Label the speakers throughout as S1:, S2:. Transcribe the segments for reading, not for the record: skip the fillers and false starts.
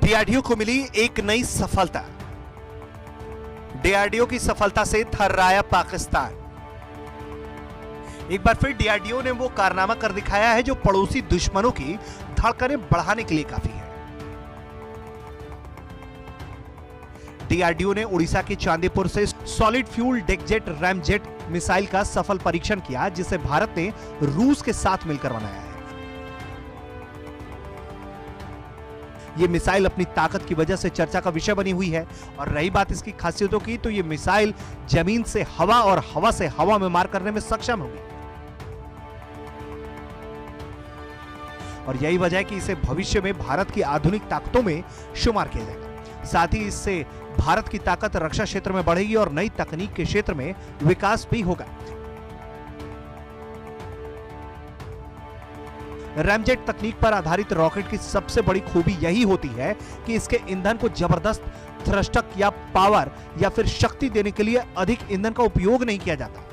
S1: DRDO को मिली एक नई सफलता। डीआरडीओ की सफलता से थर्राया पाकिस्तान। एक बार फिर डीआरडीओ ने वो कारनामा कर दिखाया है जो पड़ोसी दुश्मनों की धड़कनें बढ़ाने के लिए काफी है। डीआरडीओ ने उड़ीसा के चांदीपुर से सॉलिड फ्यूल डेकजेट रैमजेट मिसाइल का सफल परीक्षण किया, जिसे भारत ने रूस के साथ मिलकर बनाया है। यह मिसाइल अपनी ताकत की वजह से चर्चा का विषय बनी हुई है। और रही बात इसकी खासियतों की, तो यह मिसाइल जमीन से हवा और हवा से हवा में मार करने में सक्षम होगी। और यही वजह है कि इसे भविष्य में भारत की आधुनिक ताकतों में शुमार किया जाएगा। साथ ही इससे भारत की ताकत रक्षा क्षेत्र में बढ़ेगी और नई तकनीक के क्षेत्र में विकास भी होगा। रैमजेट तकनीक पर आधारित रॉकेट की सबसे बड़ी खूबी यही होती है कि इसके ईंधन को जबरदस्त थ्रस्टक या पावर या फिर शक्ति देने के लिए अधिक ईंधन का उपयोग नहीं किया जाता।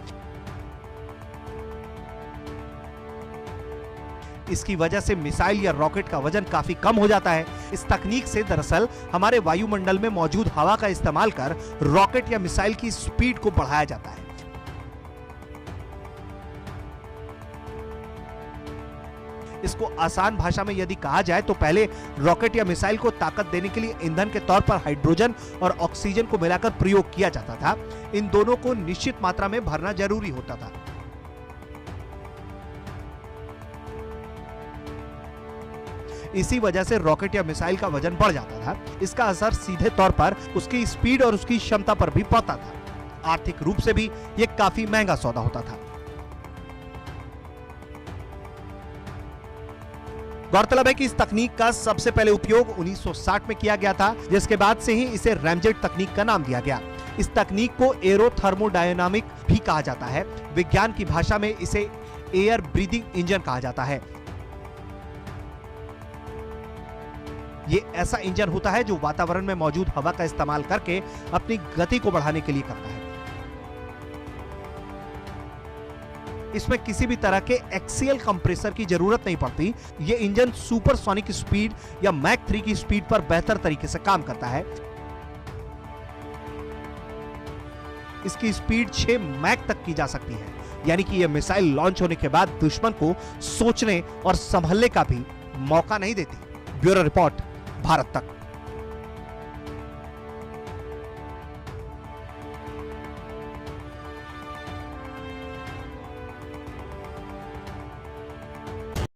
S1: इसकी वजह से मिसाइल या रॉकेट का वजन काफी कम हो जाता है। इस तकनीक से दरअसल हमारे वायुमंडल में मौजूद हवा का इस्तेमाल कर रॉकेट या मिसाइल की स्पीड को बढ़ाया जाता है। इसको आसान भाषा में यदि कहा जाए तो पहले रॉकेट या मिसाइल को ताकत देने के लिए ईंधन के तौर पर हाइड्रोजन और ऑक्सीजन को मिलाकर प्रयोग किया जाता था। इन दोनों को निश्चित मात्रा में भरना जरूरी होता था। इसी वजह से रॉकेट या मिसाइल का वजन बढ़ जाता था। इसका असर सीधे तौर पर उसकी स्पीड और उसकी क्षमता पर भी पड़ता था। आर्थिक रूप से भी यह काफी महंगा सौदा होता था। गौरतलब है कि इस तकनीक का सबसे पहले उपयोग 1960 में किया गया था, जिसके बाद से ही इसे रैमजेट तकनीक का नाम दिया गया। इस तकनीक को एरोथर्मोडायनामिक भी कहा जाता है। विज्ञान की भाषा में इसे एयर ब्रीदिंग इंजन कहा जाता है। ये ऐसा इंजन होता है जो वातावरण में मौजूद हवा का इस्तेमाल करके अपनी गति को बढ़ाने के लिए करता है। इसमें किसी भी तरह के एक्सियल कंप्रेसर की जरूरत नहीं पड़ती। यह इंजन सुपरसोनिक स्पीड या मैक 3 की स्पीड पर बेहतर तरीके से काम करता है। इसकी स्पीड 6 मैक तक की जा सकती है, यानी कि यह मिसाइल लॉन्च होने के बाद दुश्मन को सोचने और संभलने का भी मौका नहीं देती। ब्यूरो रिपोर्ट, भारत तक।